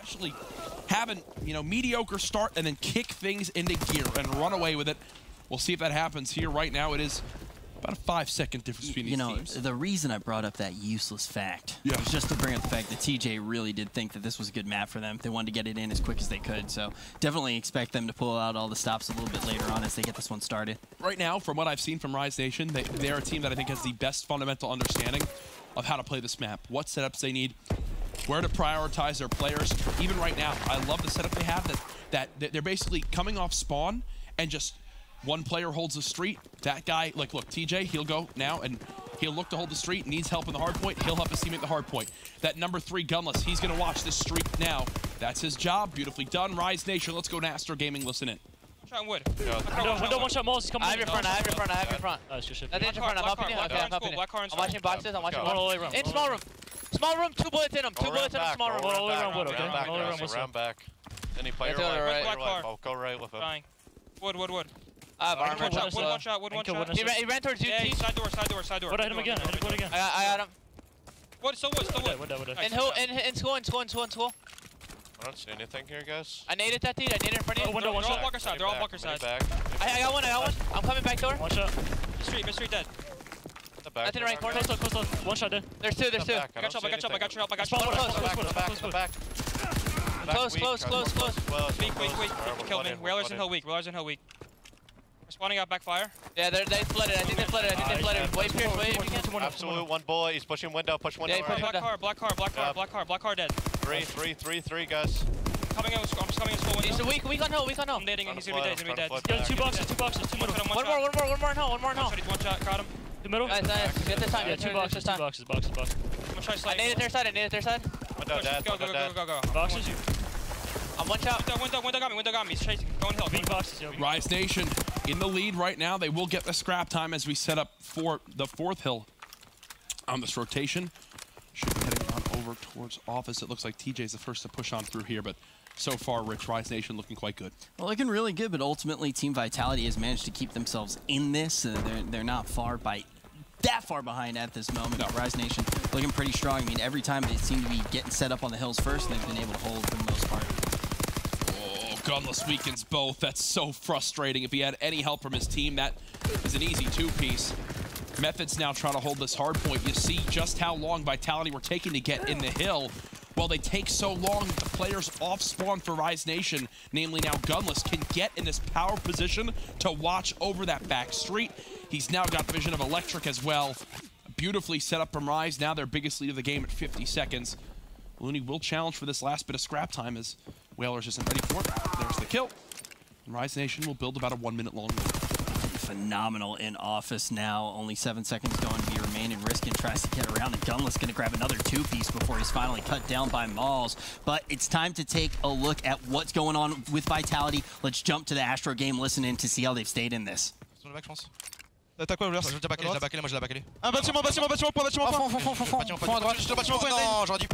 actually have an mediocre start and then kick things into gear and run away with it. We'll see if that happens here. Right now, it is about a 5-second difference between these teams. The reason I brought up that useless fact was just to bring up the fact that TJ really did think that this was a good map for them. They wanted to get it in as quick as they could, so definitely expect them to pull out all the stops a little bit later on as they get this one started. Right now, from what I've seen from Rise Nation, they're a team that I think has the best fundamental understanding of how to play this map, what setups they need, where to prioritize their players. Even right now, I love the setup they have, that they're basically coming off spawn and just one player holds the street. That guy, like, look, TJ, he'll go now and he'll look to hold the street, needs help in the hard point, he'll help his teammate in the hard point. That number 3 Gunless, he's gonna watch this streak now. That's his job, beautifully done. Rise Nation, let's go Astro Gaming, listen in. Shot wood. Window, one shot, Moles is coming. I have your front, I have your front, I have your front. Oh, it's just shit. I did your front, I'm helping you. Okay, I'm helping you. I'm watching boxes, I'm watching boxes. In small room. Small room, 2 bullets in them. 2 bullets in them, small room. All around wood, okay? All around wood. Round back. Any player right. I'll go right with him. Dying. Wood. Armor. One shot. He ran towards you, yeah, side door. Wood, I hit him again. I got him. Wood, still wood. In school. I don't see anything here, guys. I naded that dude, I naded in front of you. Window, one shot. They're all bunker side. I got one. I'm coming back door. One shot. Mid-street dead. I did right corner. Close. One shot dead. There's two. I got your help. Close. Weak. Kill me. Whalers in hill weak. We're spawning out backfire. Yeah, they split it. I think they split it. Wait, Pierce, wait. Absolute one bullet. He's pushing window. Push window. Yeah, Black car dead. 3, guys. I'm just coming in school window. He's weak on hill. I'm nading him. He's gonna be dead. Yo, 2 boxes. 2 middle. One more in hell. One shot. Got him. The middle. Nice. Get this time. Yeah, 2 boxes. I'm gonna try slide. I naded their side. Window dead. Go. Boxes. I'm one shot. Window got me. He's chasing. Going hill. Big boxes, yo. Rise Nation in the lead right now. They will get the scrap time as we set up for the 4th hill on this rotation. Should be heading on over towards office. It looks like TJ's the first to push on through here, but so far, Rich, Rise Nation looking quite good. Well, looking really good, but ultimately Team Vitality has managed to keep themselves in this. They're not that far behind at this moment. No. Rise Nation looking pretty strong. I mean, every time they seem to be getting set up on the hills first, they've been able to hold for the most part. Gunless weakens both. That's so frustrating. If he had any help from his team, that is an easy 2-piece. Method's now trying to hold this hard point. You see just how long Vitality were taking to get in the hill. Well, they take so long that the players off spawn for Rise Nation, namely now Gunless, can get in this power position to watch over that back street. He's now got the vision of Electric as well. Beautifully set up from Rise. Now their biggest lead of the game at 50 seconds. Looney will challenge for this last bit of scrap time as Whalers isn't ready for it. There's the kill. And Rise Nation will build about a 1-minute long lead. Phenomenal in office now. Only 7 seconds going to be remaining. Riskin tries to get around, and Gunless going to grab another 2-piece before he's finally cut down by Mauls. But it's time to take a look at what's going on with Vitality. Let's jump to the Astro game, listen in to see how they've stayed in this. T'as quoi, Whalers? Je l'ai backallé, moi je l'ai backallé. Un bâtiment, point, bâtiment, à droite. Non, j'aurais dû.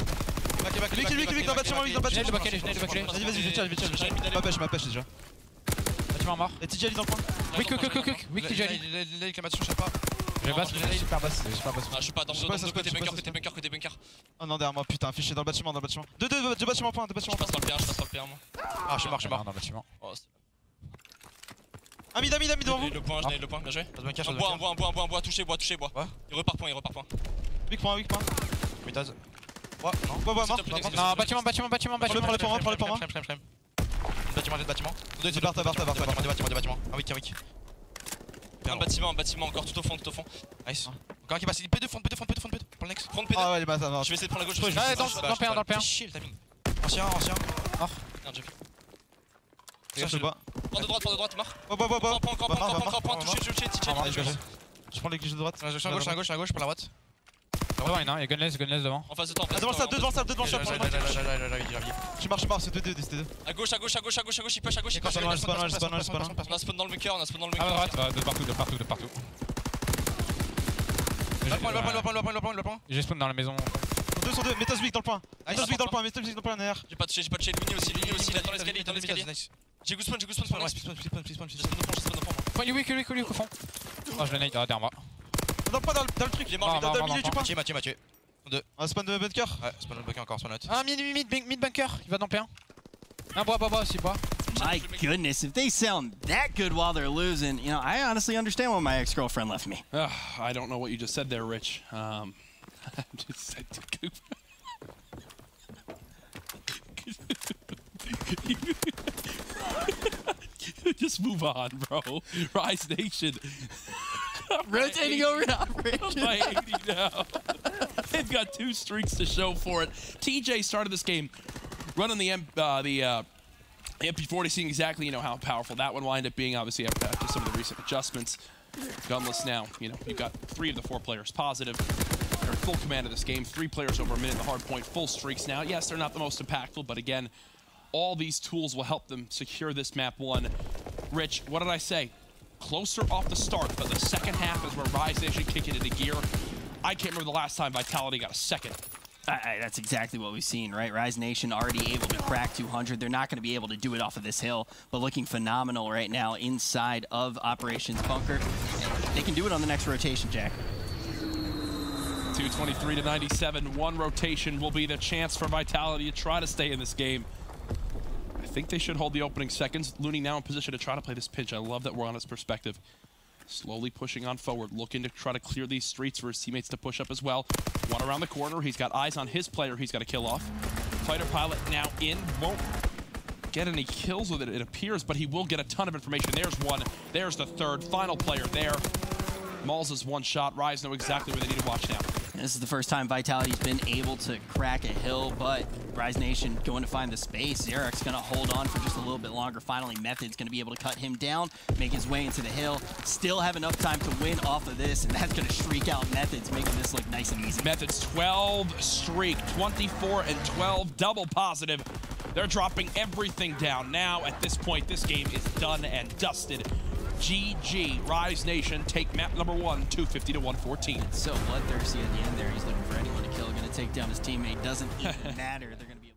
Vic dans le bâtiment, Je venais de le backallé. Vas-y, je m'appêche déjà. Bâtiment mort. Et TJ Ali dans le coin. Oui, TJ Ali. Là, il je sais pas. Je vais basse, super basse. Je suis pas dans côté bunker. Oh non, derrière moi, putain, fiché dans le bâtiment. Deux bâtiments point, Je passe par le P1, moi. Ah, je suis mort dans le bâtiment. Ami devant vous. Le point, bien joué. Bois, touché. Il repart point. Weak point. Oui, Taz. Bois, mort. Non, bâtiment. Prends le point. Bâtiment. Deux barres. Ah oui, tiens, oui. Un bâtiment, encore tout au fond. Nice. Encore un qui passe. P2, front, pour le next. Front P2. Ah ouais, les bâtards, non. Je vais essayer de prendre la gauche. Dans le P1. Chier le timing. Ancien. Mort. Merde, j'ai vu. Regarde, je le bois. Point de droite, mort. Bois. Touché. Je prends les clichés de droite. Je suis à gauche, pour la droite. Devant, il y a Gunless devant. En face de temps. Devant le salle, deux devant le salle. Je marche, c'est 2-2, c'est 2. À gauche, il push à gauche. Pas loin. On a spawn dans le bunker. À droite, de partout. Le point. J'ai spawn dans la maison. Sur deux, Metas Weak dans le point. Metas Weak dans le point, derrière. J'ai pas touché, Looney aussi, il est dans l'escalier. J'ai goose spawn, Spawn il est weak au fond. Oh, je le nade derrière moi. Dans le point, dans le truc. Il est mort, dans le milieu du point. Tué. Un spawn de bunker. Ouais, spawn de bunker encore, spawn out. Un mid bunker, il va dans P1. Un bois aussi, bois. My goodness, if they sound that good while they're losing, you know, I honestly understand why my ex-girlfriend left me. I don't know what you just said there, Rich. Just move on, bro. Rise Nation. Rotating over to operation. By 80 now. They've got 2 streaks to show for it. TJ started this game running the MP40, seeing exactly, you know, how powerful that one will end up being, obviously, after some of the recent adjustments. Gunless now, you know, you've got 3 of the 4 players positive. They're in full command of this game. 3 players over a minute in the hard point, full streaks now. Yes, they're not the most impactful, but again, all these tools will help them secure this map 1. Rich, what did I say? Closer off the start, but the second half is where Rise Nation kick it into gear. I can't remember the last time Vitality got a second. That's exactly what we've seen, right? Rise Nation already able to crack 200. They're not going to be able to do it off of this hill, but looking phenomenal right now inside of Operations Bunker. And they can do it on the next rotation, Jack. 223 to 97. 1 rotation will be the chance for Vitality to try to stay in this game. I think they should hold the opening seconds. Looney now in position to try to play this pinch. I love that we're on his perspective. Slowly pushing on forward, looking to try to clear these streets for his teammates to push up as well. 1 around the corner. He's got eyes on his player he's got to kill off. Fighter pilot now in. Won't get any kills with it, it appears, but he will get a ton of information. There's 1. There's the 3rd. Final player there. Mauls is 1 shot. Rise know exactly where they need to watch now. This is the first time Vitality's been able to crack a hill, but Rise Nation going to find the space. Zarek's going to hold on for just a little bit longer. Finally, Method's going to be able to cut him down, make his way into the hill, still have enough time to win off of this, and that's going to shriek out Methods, making this look nice and easy. Methods 12 streak, 24 and 12, double positive. They're dropping everything down. Now, at this point, this game is done and dusted. GG, Rise Nation take map number 1, 250 to 114. It's so bloodthirsty at the end there. He's looking for anyone to kill, going to take down his teammate. Doesn't even matter. They're going to be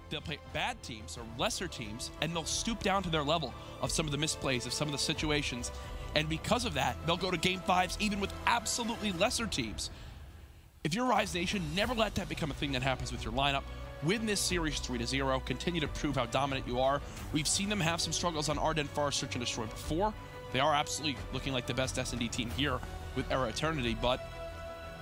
they'll play bad teams or lesser teams, and they'll stoop down to their level of some of the misplays, of some of the situations. And because of that, they'll go to game 5s even with absolutely lesser teams. If you're Rise Nation, never let that become a thing that happens with your lineup. Win this series 3-0. Continue to prove how dominant you are. We've seen them have some struggles on Arden Far Search and Destroy before. They are absolutely looking like the best S&D team here with Era Eternity, but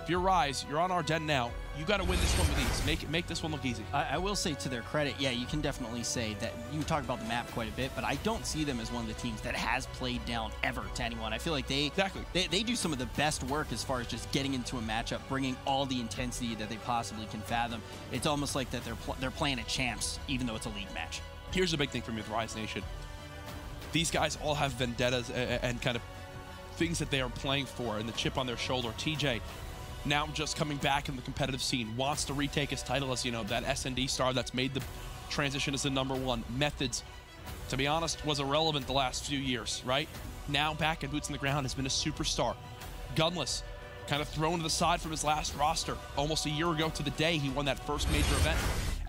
if you're Rise, you're on Arden now. You got to win this one with ease. Make this one look easy. I will say to their credit, yeah, you can definitely say that you talk about the map quite a bit, but I don't see them as one of the teams that has played down ever to anyone. I feel like they do some of the best work as far as just getting into a matchup, bringing all the intensity that they possibly can fathom. It's almost like that they're playing at champs, even though it's a league match. Here's the big thing for me with Rise Nation. These guys all have vendettas and kind of things that they are playing for, and the chip on their shoulder. TJ, now just coming back in the competitive scene, wants to retake his title as, you know, that S&D star that's made the transition as the #1. Methods, to be honest, was irrelevant the last few years, right? Now back in boots on the ground, has been a superstar. Gunless, kind of thrown to the side from his last roster. Almost a year ago to the day, he won that first major event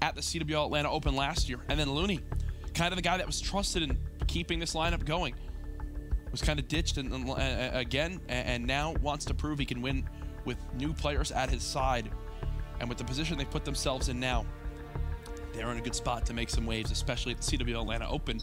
at the CWL Atlanta Open last year. And then Looney, kind of the guy that was trusted in keeping this lineup going, was kind of ditched again, and now wants to prove he can win with new players at his side. And with the position they put themselves in now, they're in a good spot to make some waves, especially at the CWL Atlanta Open.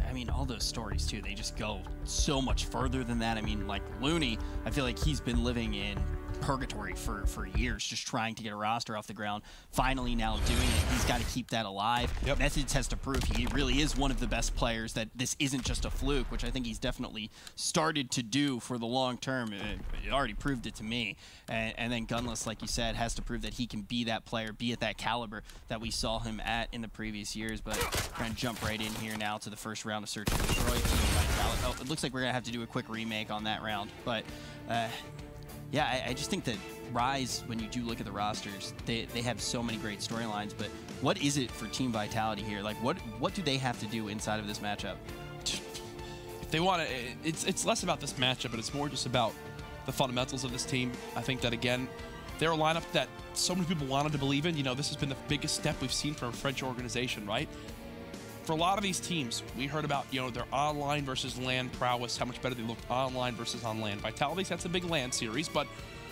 I mean, all those stories, too, they just go so much further than that. I mean, like Looney, I feel like he's been living in purgatory for years, just trying to get a roster off the ground. Finally now doing it. He's got to keep that alive. Yep. Methods has to prove he really is one of the best players, that this isn't just a fluke, which I think he's definitely started to do for the long term. It already proved it to me. And then Gunless, like you said, has to prove that he can be that player, be at that caliber that we saw him at in the previous years. But we're going to jump right in here now to the first round of Search and Destroy. Oh, it looks like we're going to have to do a quick remake on that round. But yeah, I just think that Rise, when you do look at the rosters, they have so many great storylines, but what is it for Team Vitality here? Like, what do they have to do inside of this matchup? If they want to, it's less about this matchup, but it's more just about the fundamentals of this team. I think that, again, they're a lineup that so many people wanted to believe in. You know, this has been the biggest step we've seen from a French organization, right? for a lot of these teams, we heard about, you know, their online versus LAN prowess, how much better they looked online versus on LAN. Vitality's had some big LAN series, but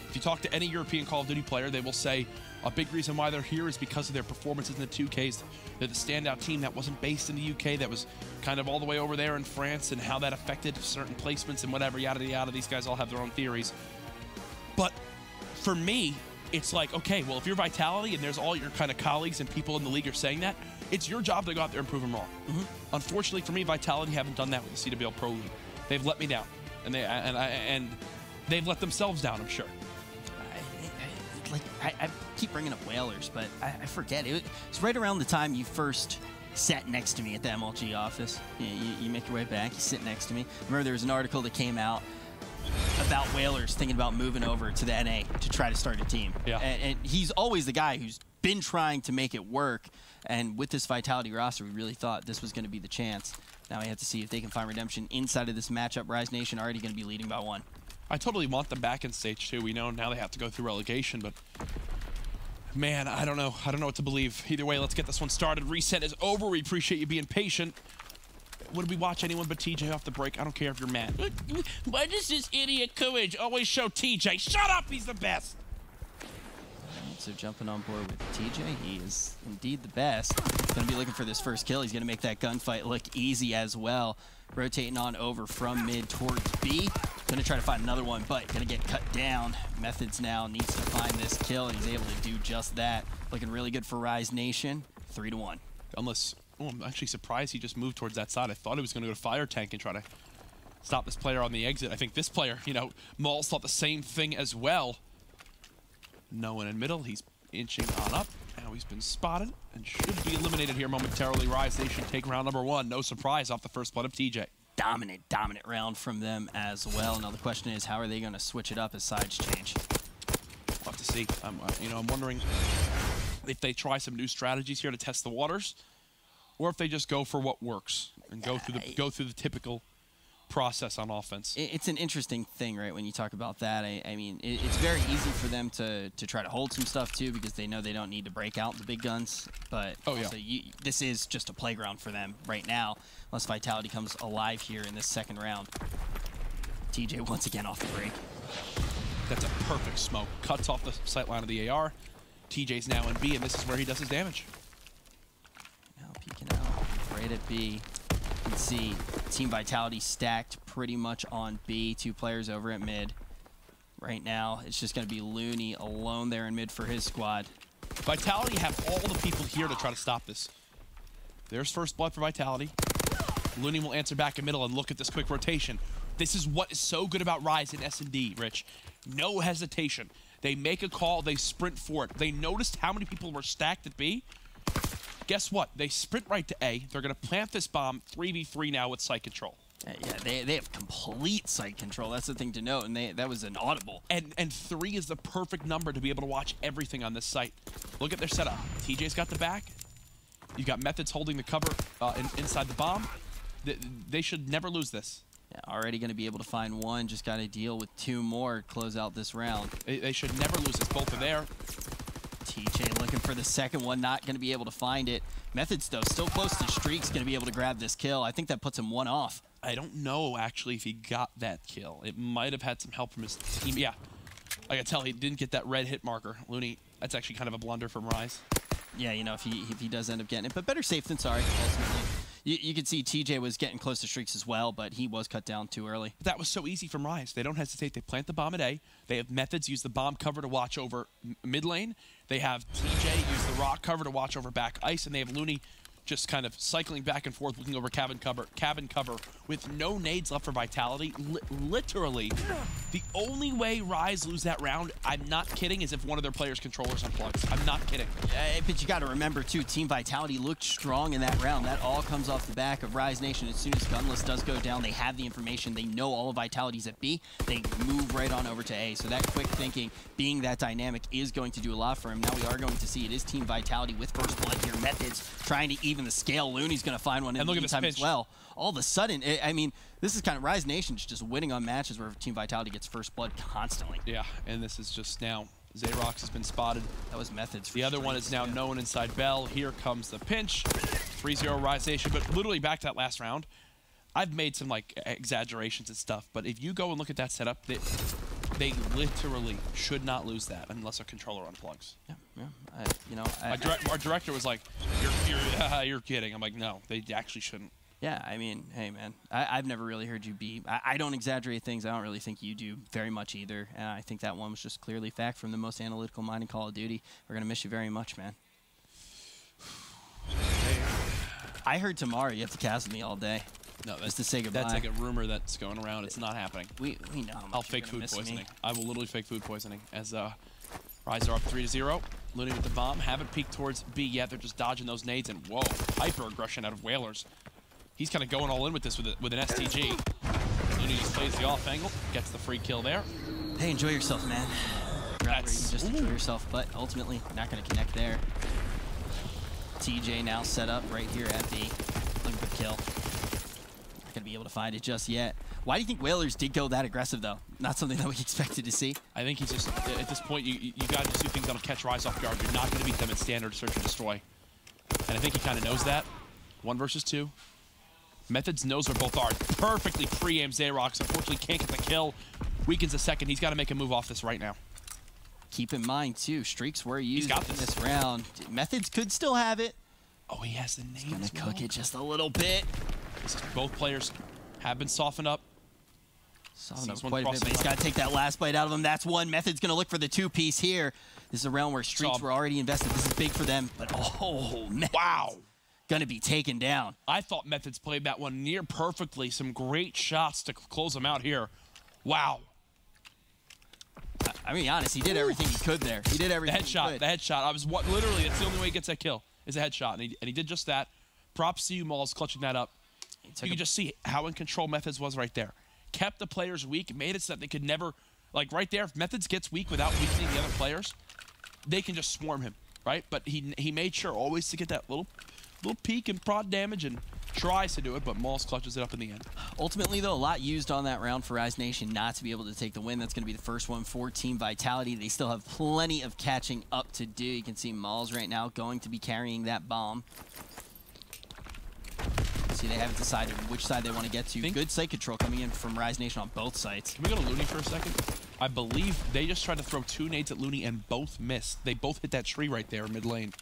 if you talk to any European Call of Duty player, they will say a big reason why they're here is because of their performances in the 2Ks. They're the standout team that wasn't based in the UK, that was kind of all the way over there in France, and how that affected certain placements and whatever, yada, yada. These guys all have their own theories. But for me, it's like, okay, well, if you're Vitality and there's all your kind of colleagues and people in the league are saying that, it's your job to go out there and prove them wrong. Unfortunately for me, Vitality haven't done that with the CWL Pro League. They've let me down, and they've let themselves down, I'm sure. I keep bringing up Whalers, but I forget. It's right around the time you first sat next to me at the MLG office. You make your way back, you sit next to me. Remember there was an article that came out about Whalers thinking about moving over to the NA to try to start a team. Yeah. And he's always the guy who's been trying to make it work. And with this Vitality roster, we really thought this was going to be the chance. Now we have to see if they can find redemption inside of this matchup. Rise Nation already going to be leading by 1. I totally want them back in stage 2. We know now they have to go through relegation, but man, I don't know. I don't know what to believe. Either way, let's get this one started. Reset is over. We appreciate you being patient. Would we watch anyone but TJ off the break? I don't care if you're mad. Why does this idiot Courage always show TJ? Shut up! He's the best! So jumping on board with TJ, he is indeed the best. He's going to be looking for this first kill. He's going to make that gunfight look easy as well. Rotating on over from mid towards B. Going to try to find another one, but going to get cut down. Methods now needs to find this kill, and he's able to do just that. Looking really good for Rise Nation. 3-1. Unless, oh, I'm actually surprised he just moved towards that side. I thought he was going to go to Fire Tank and try to stop this player on the exit. I think this player, you know, Mauls thought the same thing as well. No one in middle. He's inching on up. Now he's been spotted and should be eliminated here momentarily. Rise Nation take round number 1. No surprise off the first blood of TJ. Dominant round from them as well. Now the question is, how are they going to switch it up as sides change? We'll have to see. I'm wondering if they try some new strategies here to test the waters, or if they just go for what works and go through the typical process on offense. It's an interesting thing, right, when you talk about that. I mean, it's very easy for them to try to hold some stuff, too, because they know they don't need to break out the big guns. But also, this is just a playground for them right now, unless Vitality comes alive here in this second round. TJ once again off the break. That's a perfect smoke. Cuts off the sightline of the AR. TJ's now in B, and this is where he does his damage. Now peeking out right at B. You can see Team Vitality stacked pretty much on B. 2 players over at mid. Right now, it's just going to be Looney alone there in mid for his squad. Vitality have all the people here to try to stop this. There's first blood for Vitality. Looney will answer back in middle, and look at this quick rotation. This is what is so good about Rise and S&D, Rich. No hesitation. They make a call, they sprint for it. They noticed how many people were stacked at B. Guess what? They sprint right to A. They're going to plant this bomb 3v3 now with site control. Yeah, they have complete site control. That's the thing to note, and that was an audible. And 3 is the perfect number to be able to watch everything on this site. Look at their setup. TJ's got the back. You've got Methods holding the cover inside the bomb. They should never lose this. Yeah, already going to be able to find 1. Just got to deal with 2 more to close out this round. They should never lose this. Both are there. TJ looking for the second one, not going to be able to find it. Methods, though, still close to Streak's going to be able to grab this kill. I think that puts him 1 off. I don't know, actually, if he got that kill. It might have had some help from his team. Yeah, I can tell he didn't get that red hit marker. Looney, that's actually kind of a blunder from Rise. Yeah, you know, if he does end up getting it. But better safe than sorry, ultimately. You could see TJ was getting close to Streaks as well, but he was cut down too early. That was so easy from Rise. They don't hesitate. They plant the bomb at A. They have Methods use the bomb cover to watch over mid lane. They have TJ use the rock cover to watch over back ice, and they have Looney just kind of cycling back and forth, looking over cabin cover with no nades left for Vitality. Literally, the only way Rise lose that round, I'm not kidding, is if one of their players' controllers unplugs. I'm not kidding. But you got to remember, too, Team Vitality looked strong in that round. That all comes off the back of Rise Nation. As soon as Gunless does go down, they have the information. They know all of Vitality's at B. They move right on over to A. So that quick thinking, being that dynamic, is going to do a lot for him. Now we are going to see it is Team Vitality with first blood here. Methods trying to even the scale. Looney's going to find one in the meantime as well. All of a sudden, I mean, this is kind of Rise Nation's just winning on matches where Team Vitality gets first blood constantly. Yeah, and this is just now, Xerox has been spotted. That was Methods. The other one is now known inside Bell. Here comes the pinch. 3-0 Rise Nation, but literally back to that last round, I've made some like exaggerations and stuff, but if you go and look at that setup, they literally should not lose that unless a controller unplugs. Our director was like, "You're kidding." I'm like, "No, they actually shouldn't." Yeah, I mean, hey man, I've never really heard you be. I don't exaggerate things. I don't really think you do very much either. And I think that one was just clearly fact from the most analytical mind in Call of Duty. We're gonna miss you very much, man. I heard tomorrow you have to cast with me all day. No, just to say goodbye. That's like a rumor that's going around. It's not happening. We know. I'll fake food poisoning. I will literally fake food poisoning as Rise are up 3-0. Looney with the bomb. Haven't peeked towards B yet. They're just dodging those nades, and whoa, hyper aggression out of Whalers. He's kind of going all in with this with an STG. Looney just plays the off angle, gets the free kill there. Hey, enjoy yourself, man. Just enjoy yourself, but ultimately not going to connect there. TJ now set up right here at B, looking for the kill. Not going to be able to find it just yet. Why do you think Whalers did go that aggressive, though? Not something that we expected to see. I think he's just, at this point, you got to do things that'll catch Rise off guard. You're not going to beat them in standard search and destroy. And I think he kind of knows that. 1 versus 2. Methods knows where both are. Perfectly pre-aimed Xerox. Unfortunately, can't get the kill. Weakens a second. He's got to make a move off this right now. Keep in mind, too, streaks were used in this round. Methods could still have it. Oh, he has the name. He's going to cook it just a little bit. Both players have been softened up. Softened up quite a bit, but he's got to take that last bite out of him. That's one. Method's going to look for the 2-piece here. This is a round where streaks were already invested. This is big for them, but oh, Methods. Wow. Going to be taken down. I thought Methods played that one near perfectly. Some great shots to close him out here. Wow. I mean, honest, he did everything he could there. He did everything he could. The headshot. I was literally, that's the only way he gets that kill, is a headshot, and he did just that. Props to you, Malls, clutching that up. You can just see how in control Methods was right there. Kept the players weak, made it so that they could never, like right there, if Methods gets weak without weakening the other players, they can just swarm him, right? But he made sure always to get that little peek and prod damage and tries to do it, but Malls clutches it up in the end. Ultimately, though, a lot used on that round for Rise Nation not to be able to take the win. That's going to be the first one for Team Vitality. They still have plenty of catching up to do. You can see Malls right now going to be carrying that bomb. See, they haven't decided which side they want to get to. Good site control coming in from Rise Nation on both sides. Can we go to Looney for a second? I believe they just tried to throw 2 nades at Looney and both missed. They both hit that tree right there mid lane.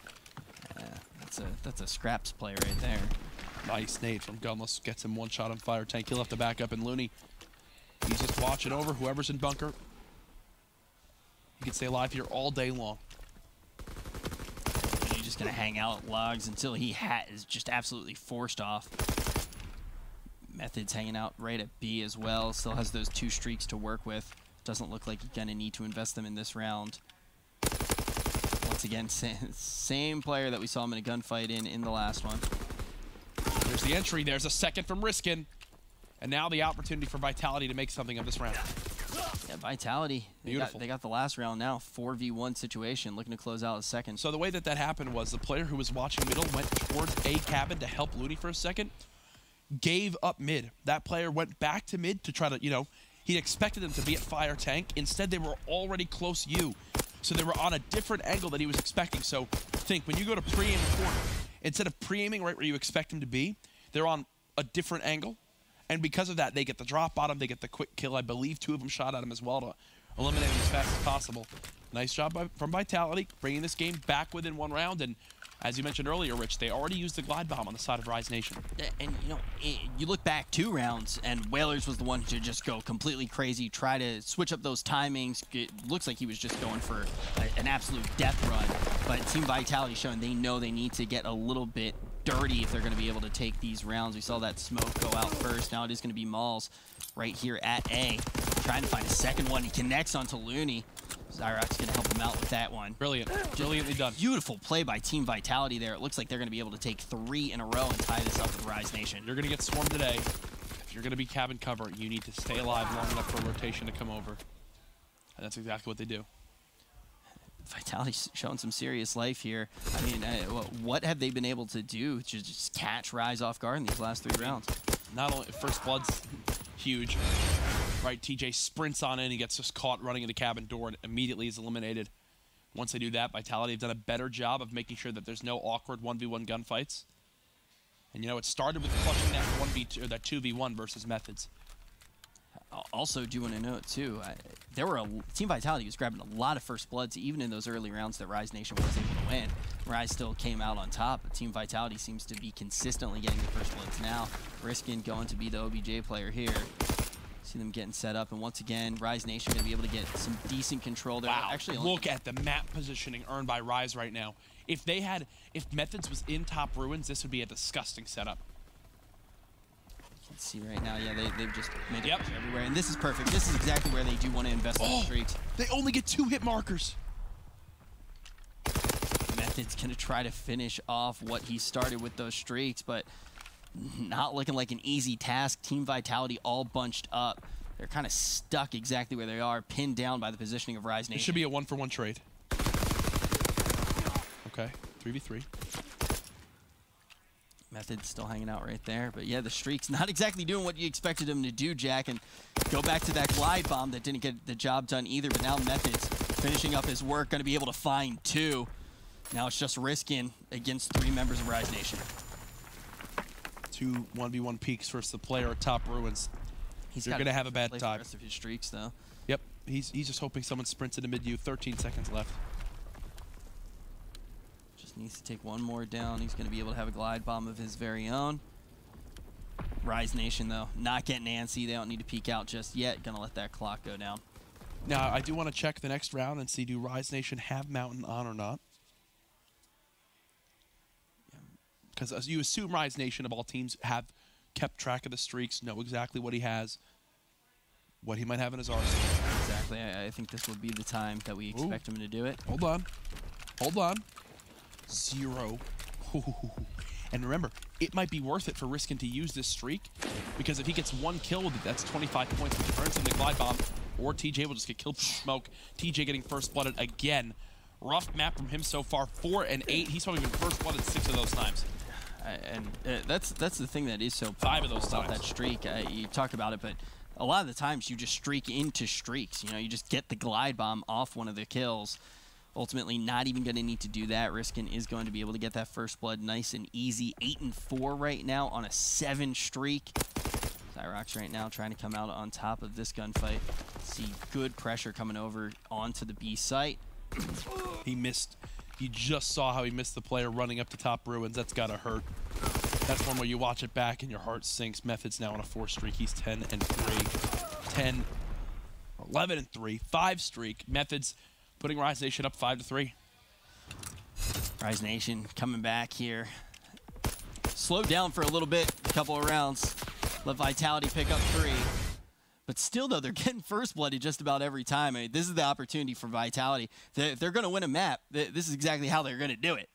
That's a scraps play right there. Nice nade from Gunless. Gets him 1 shot on fire tank. He'll have to back up, and Looney, he's just watching over whoever's in bunker. He can stay alive here all day long. He's just going to hang out at logs until he is just absolutely forced off. Methods hanging out right at B as well. Still has those 2 streaks to work with. Doesn't look like he's going to need to invest them in this round. Once again, same player that we saw him in a gunfight in the last one. There's the entry. There's a second from Riskin. And now the opportunity for Vitality to make something of this round. Yeah, Vitality. They got the last round now. 4v1 situation, looking to close out a second. So the way that happened was the player who was watching middle went towards A cabin to help Looney for a second. Gave up mid. That player went back to mid to try to, he expected them to be at fire tank. Instead, they were already close U. So they were on a different angle that he was expecting. So think, when you go to pre-aim the corner, instead of pre-aiming right where you expect him to be, they're on a different angle. And because of that, they get the drop on him, they get the quick kill. I believe 2 of them shot at him as well to eliminate him as fast as possible. Nice job from Vitality, bringing this game back within 1 round. And as you mentioned earlier, Rich, they already used the glide bomb on the side of Rise Nation. And, you look back 2 rounds, and Whalers was the one to just go completely crazy, try to switch up those timings. It looks like he was just going for an absolute death run. But Team Vitality showing they know they need to get a little bit dirty if they're going to be able to take these rounds. We saw that smoke go out first. Now it is going to be Malls right here at A. Trying to find a second one. He connects onto Looney. Zyrock's going to help him out with that one. Brilliant. Brilliantly done. Beautiful play by Team Vitality there. It looks like they're going to be able to take 3 in a row and tie this up with Rise Nation. You're going to get swarmed today. If you're going to be cabin cover, you need to stay alive long enough for a rotation to come over. And that's exactly what they do. Vitality's showing some serious life here. I mean, what have they been able to do to just catch Rise off guard in these last 3 rounds? Not only First Blood's huge, right? TJ sprints on in, he gets just caught running in the cabin door and immediately is eliminated. Once they do that, Vitality have done a better job of making sure that there's no awkward 1v1 gunfights. And, you know, it started with clutching that 1v2 or that 2v1 versus Methods. Also, do want to note too, Team Vitality was grabbing a lot of first bloods even in those early rounds that Rise Nation was able to win. Rise still came out on top, but Team Vitality seems to be consistently getting the first bloods now. Riskin going to be the OBJ player here. See them getting set up, and once again, Rise Nation going to be able to get some decent control there. Wow, actually, look at the map positioning earned by Rise right now. If Methods was in top ruins, this would be a disgusting setup. Let's see right now, yeah, they've just made it everywhere, and this is perfect. This is exactly where they do want to invest in the streaks. They only get 2 hit markers. Method's going to try to finish off what he started with those streaks, but not looking like an easy task. Team Vitality all bunched up. They're kind of stuck exactly where they are, pinned down by the positioning of Rise Nation. It should be a 1-for-1 trade. Okay, 3v3. Method's still hanging out right there, but yeah, the streak's not exactly doing what you expected him to do, Jack, and go back to that glide bomb that didn't get the job done either, but now Method's finishing up his work, going to be able to find 2. Now it's just Riskin against 3 members of Rise Nation. 2 1v1 peaks versus the player at top ruins. You're going to have a bad time. The rest of his streaks, though. Yep, he's just hoping someone sprints into mid-U. 13 seconds left. Just needs to take 1 more down. He's going to be able to have a glide bomb of his very own. Rise Nation, though, not getting antsy. They don't need to peek out just yet. Going to let that clock go down. Now, I do want to check the next round and see, do Rise Nation have Mountain on or not? Because you assume Rise Nation of all teams have kept track of the streaks, know exactly what he has, what he might have in his arsenal. Exactly. I think this would be the time that we expect him to do it. Hold on. Hold on. 0. And remember, it might be worth it for Riskin to use this streak, because if he gets 1 kill with it, that's 25 points, which turns into the glide bomb, or TJ will just get killed from smoke. TJ getting first blooded again. Rough map from him so far, 4 and 8. He's probably been first blooded 6 of those times. And that's the thing that is so 5 of those times. That streak. You talk about it, but a lot of the times you just streak into streaks. You know, you just get the glide bomb off one of the kills. Ultimately, not even going to need to do that. Riskin is going to be able to get that first blood nice and easy. 8 and 4 right now on a 7 streak. Zyrox right now trying to come out on top of this gunfight. See good pressure coming over onto the B site. He missed. You just saw how he missed the player running up to top ruins. That's got to hurt. That's one where you watch it back and your heart sinks. Method's now on a 4 streak. He's 10 and 3. 10, 11 and 3. 5 streak. Method's putting Rise Nation up 5-3. Rise Nation coming back here. Slowed down for a little bit, a couple of rounds. Let Vitality pick up 3. But still, though, they're getting first blooded just about every time. I mean, this is the opportunity for Vitality. If they're going to win a map, this is exactly how they're going to do it.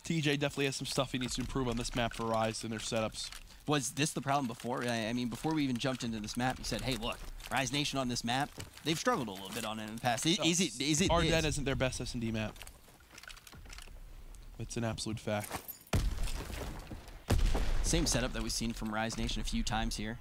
TJ definitely has some stuff he needs to improve on this map for Rise and their setups. Was this the problem before? I mean, before we even jumped into this map, you said, hey, look, Rise Nation on this map, they've struggled a little bit on it in the past. Ardennes isn't their best S&D map. It's an absolute fact. Same setup that we've seen from Rise Nation a few times here.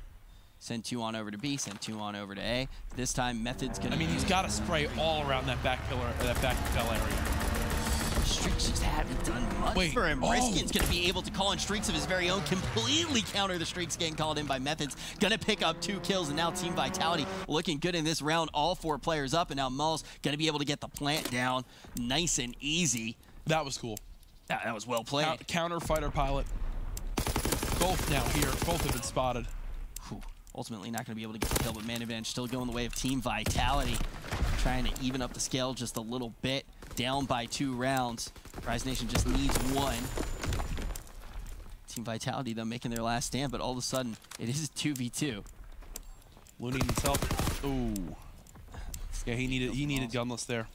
Send 2 on over to B, send 2 on over to A. This time, Method's gonna... I mean, he's got to spray all around that back pillar, or that back fell area. Streaks just haven't done much for him. Riskin's gonna be able to call in streaks of his very own, completely counter the streaks getting called in by Methods. Gonna pick up 2 kills, and now Team Vitality looking good in this round. All 4 players up, and now Mulls gonna be able to get the plant down nice and easy. That was cool. That was well played. Counter fighter pilot. Both now here. Both have been spotted. Whew. Ultimately not going to be able to get the kill, but man advantage still going the way of Team Vitality. Trying to even up the scale just a little bit. Down by 2 rounds. Rise Nation just needs 1. Team Vitality, though, making their last stand, but all of a sudden, it is 2v2. Looney himself. Ooh. Yeah, he needed gunless there.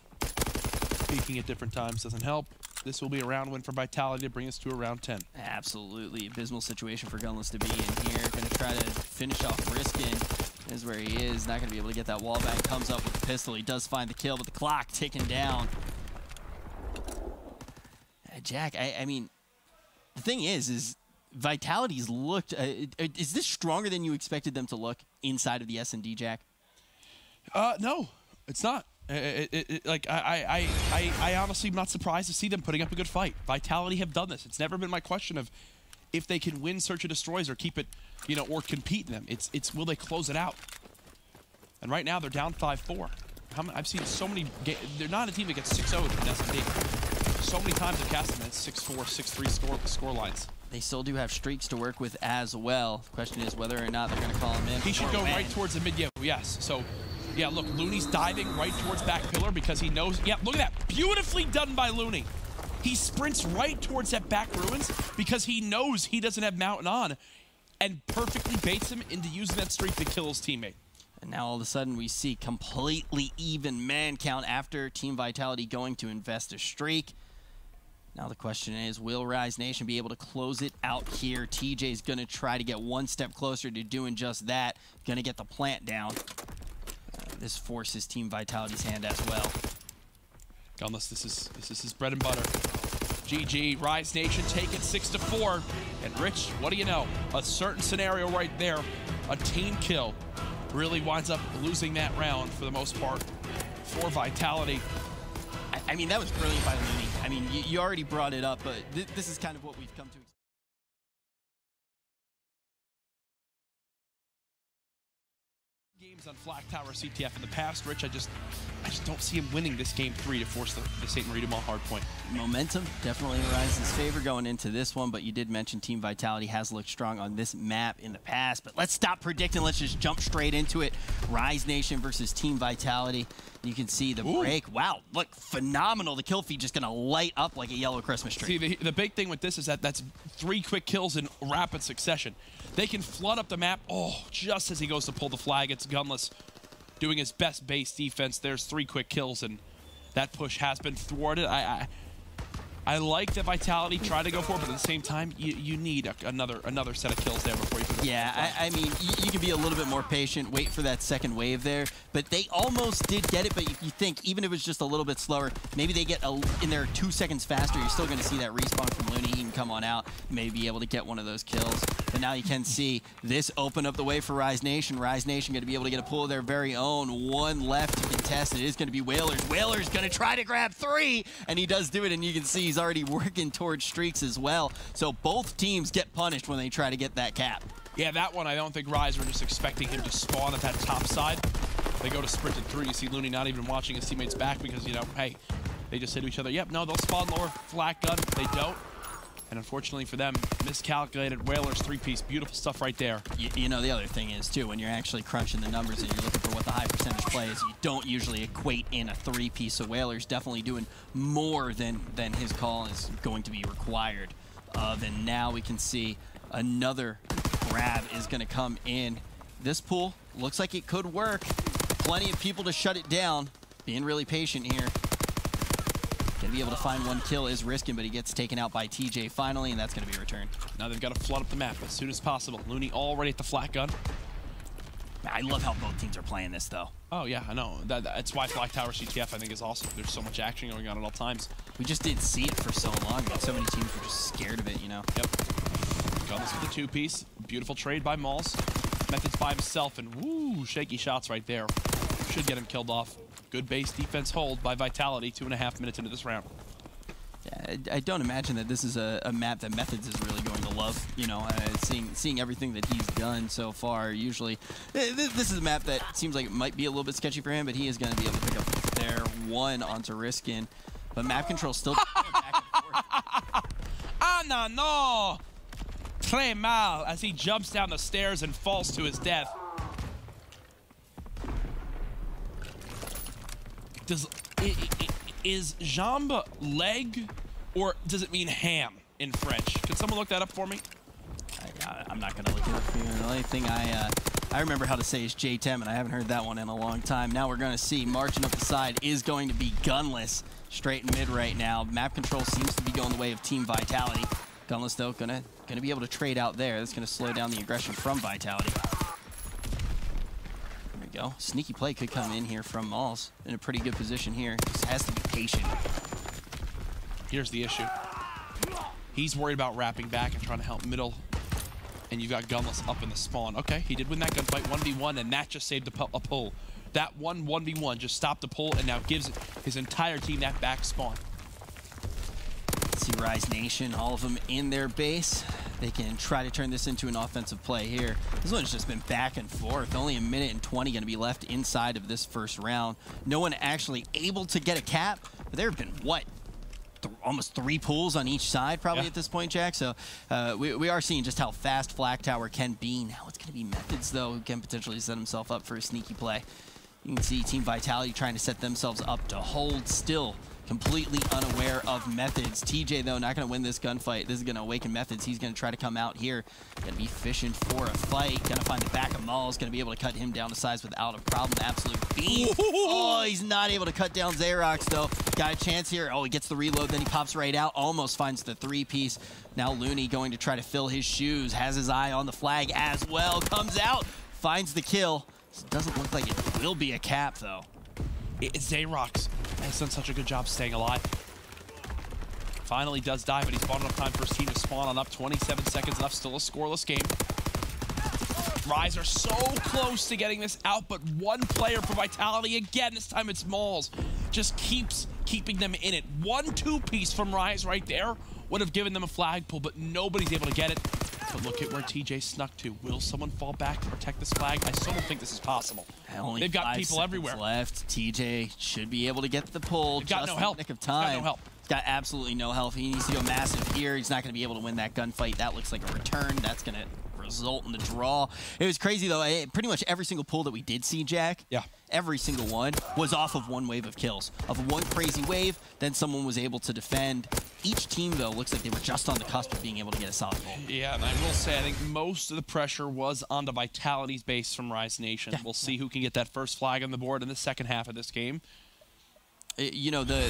Peeking at different times doesn't help. This will be a round win for Vitality to bring us to a round 10. Absolutely. Abysmal situation for Gunless to be in here. Going to try to finish off Riskin. Is where he is. Not going to be able to get that wall bang. Comes up with the pistol. He does find the kill, but the clock ticking down. Jack, I mean, the thing is Vitality's looked... is this stronger than you expected them to look inside of the S&D, Jack? No, it's not. I honestly am not surprised to see them putting up a good fight. Vitality have done this. It's never been my question of if they can win Search and Destroys or keep it, you know, or compete in them. It's will they close it out? And right now they're down 5-4. I've seen so many. They're not a team that gets 6-0 in S&D. So many times they're casting that 6-4, 6-3 score lines. They still do have streaks to work with as well. The question is whether or not they're going to call him in. He should go right towards the mid. Yeah, yes. So, yeah, look, Looney's diving right towards back pillar because he knows. Yeah, look at that. Beautifully done by Looney. He sprints right towards that back ruins because he knows he doesn't have Mountain on and perfectly baits him into using that streak to kill his teammate. And now all of a sudden we see completely even man count after Team Vitality going to invest a streak. Now the question is, will Rise Nation be able to close it out here? TJ's going to try to get one step closer to doing just that. Going to get the plant down. This forces Team Vitality's hand as well. Gunless, this is his bread and butter. GG, Rise Nation take it 6-4. And Rich, what do you know? A certain scenario right there, a team kill, really winds up losing that round for the most part for Vitality. I mean, that was brilliant by Looney. I mean, you already brought it up, but this is kind of what we've come to expect. Games on Flak Tower CTF in the past, Rich, I just don't see him winning this game 3 to force the St. Marie du Mont hard point. Momentum definitely in Rise's favor going into this one, but you did mention Team Vitality has looked strong on this map in the past. But let's stop predicting. Let's just jump straight into it. Rise Nation versus Team Vitality. You can see the break. Wow, look, phenomenal. The kill feed just going to light up like a yellow Christmas tree. See, the big thing with this is that that's 3 quick kills in rapid succession. They can flood up the map. Oh, just as he goes to pull the flag, it's Gunless doing his best base defense. There's 3 quick kills, and that push has been thwarted. I like that Vitality try to go for it, but at the same time, you need another set of kills there before you can. Yeah, I mean, you can be a little bit more patient, wait for that second wave there, but they almost did get it. But you think, even if it was just a little bit slower, maybe they get in there 2 seconds faster, you're still going to see that respawn from Looney. He can come on out, maybe be able to get one of those kills. But now you can see this open up the way for Rise Nation. Rise Nation going to be able to get a pull of their very own. 1 left to contest. It is going to be Whalers. Whalers going to try to grab 3, and he does do it, and you can see he's already working towards streaks as well. So both teams get punished when they try to get that cap. Yeah, that one I don't think Rise were just expecting him to spawn at that top side. They go to sprinted through. You see Looney not even watching his teammates back because, you know, hey, they just say to each other, yep, no, they'll spawn lower flat gun. They don't. And unfortunately for them, miscalculated. Whalers 3-piece. Beautiful stuff right there. You know, the other thing is, too, when you're actually crunching the numbers and you're looking for what the high percentage play is, you don't usually equate in a 3-piece. So Whalers definitely doing more than his call is going to be required of. And now we can see another grab is going to come in. This pool looks like it could work. Plenty of people to shut it down. Being really patient here. Gonna be able to find 1 kill is risking, but he gets taken out by TJ finally, and that's gonna be returned. Now they've got to flood up the map as soon as possible. Looney already at the flat gun. I love how both teams are playing this, though. Oh yeah, I know. That's why Flak Tower CTF I think is awesome. There's so much action going on at all times. We just didn't see it for so long, but so many teams were just scared of it, you know. Yep. Gunless with the 2-piece. Beautiful trade by Malls. Methods by himself, and woo, shaky shots right there. Should get him killed off. Good base defense hold by Vitality 2.5 minutes into this round. Yeah, I don't imagine that this is a map that Methods is really going to love. You know, seeing everything that he's done so far, usually this is a map that seems like it might be a little bit sketchy for him, but he is going to be able to pick up their 1 onto Riskin. But map control still back and forth. Ah, no! Très mal as he jumps down the stairs and falls to his death. Is jambe leg, or does it mean ham in French? Can someone look that up for me? I'm not going to look it up for you. The only thing I remember how to say is J-Tem, and I haven't heard that one in a long time. Now we're going to see marching up the side is going to be Gunless straight in mid right now. Map control seems to be going the way of Team Vitality. Gunless, though, going to be able to trade out there. That's going to slow down the aggression from Vitality. Go. Sneaky play could come in here from Malls in a pretty good position here. Just has to be patient. Here's the issue. He's worried about wrapping back and trying to help middle. And you've got Gunless up in the spawn. Okay, he did win that gunfight 1v1, and that just saved a pull. That 1v1 just stopped the pull and now gives his entire team that back spawn. See Rise Nation, all of them in their base. They can try to turn this into an offensive play here. This one's just been back and forth. Only a minute and 20 going to be left inside of this first round. No one actually able to get a cap. But there have been, what, almost 3 pulls on each side probably at this point, Jack. So we are seeing just how fast Flag Tower can be. Now it's going to be Methods, though, who can potentially set himself up for a sneaky play. You can see Team Vitality trying to set themselves up to hold still. Completely unaware of Methods. TJ, though, not going to win this gunfight. This is going to awaken Methods. He's going to try to come out here. Going to be fishing for a fight. Going to find the back of Maul's. Going to be able to cut him down to size without a problem. Absolute beam. Oh, he's not able to cut down Xerox, though. Got a chance here. Oh, he gets the reload. Then he pops right out. Almost finds the 3-piece. Now Looney going to try to fill his shoes. Has his eye on the flag as well. Comes out. Finds the kill. Doesn't look like it will be a cap, though. It's Xerox. Has done such a good job staying alive. Finally does die, but he's bought enough time for his team to spawn on up. 27 seconds left, still a scoreless game. Rise are so close to getting this out, but one player for Vitality again. This time it's Mauls. Just keeps keeping them in it. 1-2-piece from Rise right there would have given them a flag pull, but nobody's able to get it. But look at where TJ snuck to. Will someone fall back to protect this flag? I still don't think this is possible. They've got people everywhere left. TJ should be able to get the pull. Got no help. Nick of time. Got no help. He's got absolutely no health. He needs to go massive here. He's not going to be able to win that gunfight. That looks like a return. That's going to result in the draw. It was crazy, though. Pretty much every single pull that we did see, Jack, every single one was off of one wave of kills. Of one crazy wave, then someone was able to defend. Each team, though, looks like they were just on the cusp of being able to get a solid pull. Yeah, and I will say, I think most of the pressure was on the Vitality's base from Rise Nation. We'll see who can get that first flag on the board in the second half of this game. You know, the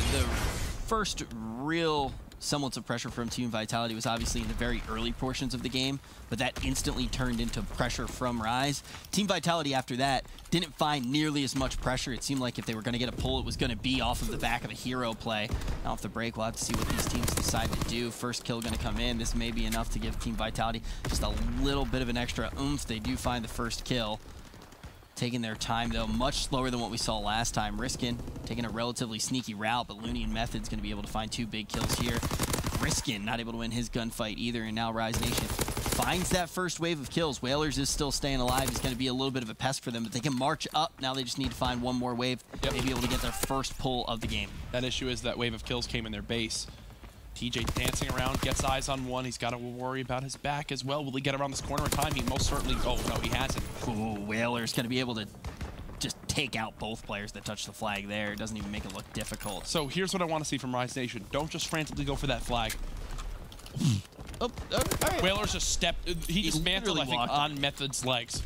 first real semblance of pressure from Team Vitality was obviously in the very early portions of the game, but that instantly turned into pressure from Rise. Team Vitality after that didn't find nearly as much pressure. It seemed like if they were going to get a pull, it was going to be off of the back of a hero play. Now off the break, we'll have to see what these teams decide to do. First kill going to come in. This may be enough to give Team Vitality just a little bit of an extra oomph. They do find the first kill. Taking their time, though, much slower than what we saw last time. Riskin taking a relatively sneaky route, but Looney and Method's going to be able to find 2 big kills here. Riskin not able to win his gunfight either, and now Rise Nation finds that first wave of kills. Whalers is still staying alive. He's going to be a little bit of a pest for them, but they can march up. Now they just need to find one more wave. Maybe be able to get their first pull of the game. That issue is that wave of kills came in their base. TJ dancing around, gets eyes on one. He's got to worry about his back as well. Will he get around this corner in time? He most certainly... Oh, no, he hasn't. Ooh, Whaler's going to be able to just take out both players that touch the flag there. It doesn't even make it look difficult. So here's what I want to see from Rise Nation. Don't just frantically go for that flag. All right. Whaler's just stepped... He dismantled, I think, on Method's legs.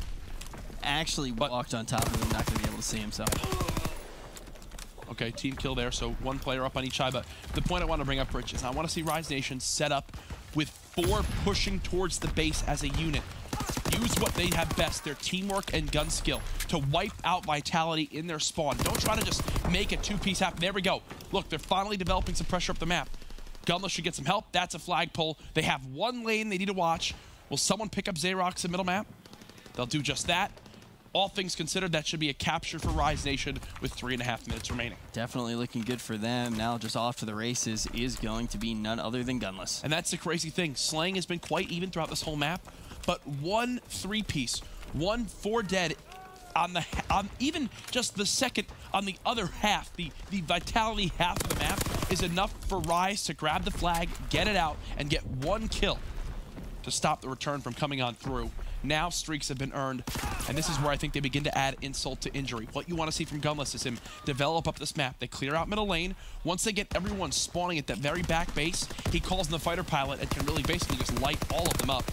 Actually walked on top of him, not going to be able to see himself. Okay, team kill there, so one player up on each side. But the point I want to bring up, Rich, is I want to see Rise Nation set up with 4 pushing towards the base as a unit. Use what they have best, their teamwork and gun skill, to wipe out Vitality in their spawn. Don't try to just make a 2-piece happen. There we go. Look, they're finally developing some pressure up the map. Gunless should get some help. That's a flag pull. They have one lane they need to watch. Will someone pick up Xerox in middle map? They'll do just that. All things considered, that should be a capture for Rise Nation with 3.5 minutes remaining. Definitely looking good for them. Now just off to the races is going to be none other than Gunless. And that's the crazy thing. Slaying has been quite even throughout this whole map, but 1 3-piece, 1 4 dead on even just the second on the other half, the Vitality half of the map is enough for Rise to grab the flag, get it out, and get 1 kill to stop the return from coming on through. Now streaks have been earned, and this is where I think they begin to add insult to injury. What you want to see from Gunless is him develop up this map. They clear out middle lane. Once they get everyone spawning at that very back base, he calls in the fighter pilot and can really basically just light all of them up.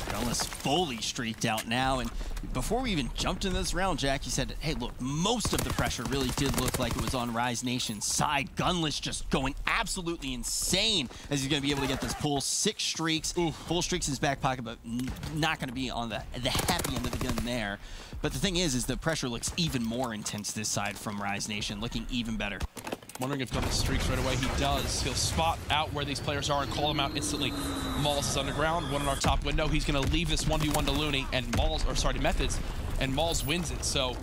Gunless fully streaked out now, and before we even jumped into this round, Jack, you said, hey, look, most of the pressure really did look like it was on Rise Nation's side. Gunless just going absolutely insane as he's going to be able to get this pull. 6 streaks, full streaks in his back pocket, but not going to be on the happy end of the gun there. But the thing is the pressure looks even more intense this side from Rise Nation, looking even better. Wondering if Gunless streaks right away. He does. He'll spot out where these players are and call them out instantly. Mauls is underground, one in our top window. He's going to leave this 1v1 to Looney, and to Methods, and Mauls wins it. So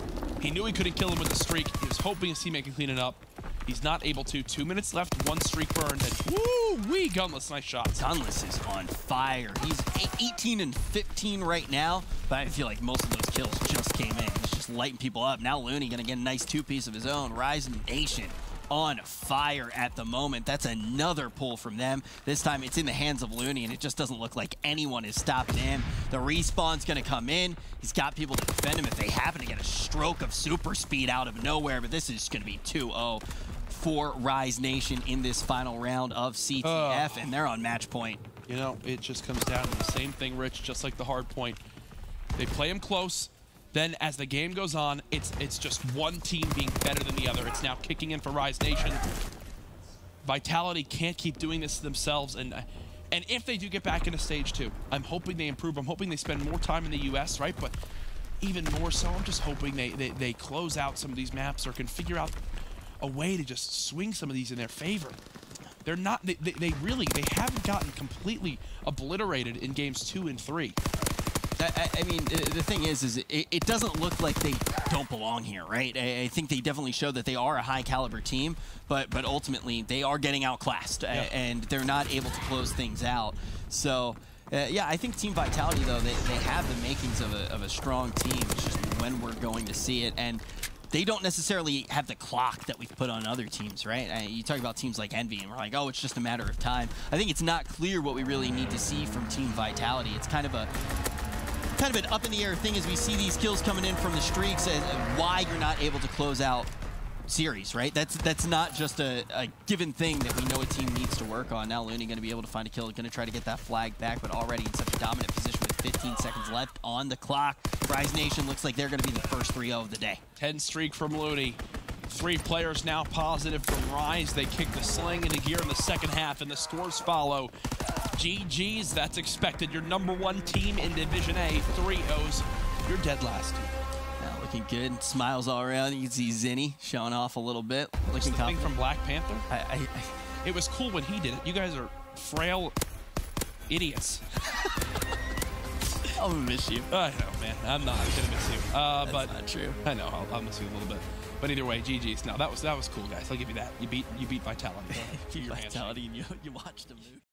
He knew he couldn't kill him with the streak. He was hoping his teammate could clean it up. He's not able to. 2 minutes left, 1 streak burned, and woo-wee, Gunless, nice shot. Gunless is on fire. He's 18 and 15 right now, but I feel like most of those kills just came in. He's just lighting people up. Now Looney gonna get a nice 2-piece of his own. Rise Nation on fire at the moment. That's another pull from them. This time it's in the hands of Looney, and it just doesn't look like anyone is stopping him. The respawn's gonna come in. He's got people to defend him if they happen to get a stroke of super speed out of nowhere, but this is gonna be 2-0 for Rise Nation in this final round of CTF, and they're on match point. You know, it just comes down to the same thing, Rich, just like the hard point. They play him close. Then as the game goes on, it's just one team being better than the other. It's now kicking in for Rise Nation. Vitality can't keep doing this to themselves, and if they do get back into stage 2, I'm hoping they improve. I'm hoping they spend more time in the US, right? But even more so, I'm just hoping they close out some of these maps or can figure out a way to just swing some of these in their favor. They're not, they haven't gotten completely obliterated in games 2 and 3. I mean, the thing is it doesn't look like they don't belong here, right? I think they definitely show that they are a high-caliber team, but ultimately they are getting outclassed, and they're not able to close things out. So, yeah, I think Team Vitality, though, they have the makings of a strong team. It's just when we're going to see it, and they don't necessarily have the clock that we've put on other teams, right? You talk about teams like Envy, and we're like, oh, it's just a matter of time. I think it's not clear what we really need to see from Team Vitality. It's kind of an up-in-the-air thing as we see these kills coming in from the streaks, and why you're not able to close out series, right? That's not just a given thing that we know a team needs to work on. Now Looney going to be able to find a kill, going to try to get that flag back, but already in such a dominant position with 15 seconds left on the clock. Rise Nation looks like they're going to be the first 3-0 of the day. 10 streak from Looney. 3 players now positive from Rise. They kick the sling into gear in the second half, and the scores follow. GG's, that's expected. Your #1 team in Division A, 3-0s. You're dead last. Now looking good. Smiles all around. You can see Zinni showing off a little bit. Looking confident. from Black Panther? It was cool when he did it. You guys are frail idiots. I'll miss you. I know, man. I'm not gonna miss you. That's but not true. I know. I'll miss you a little bit. But either way, GG's. No, that was cool, guys. I'll give you that. You beat Vitality. Vitality, and you watched them move.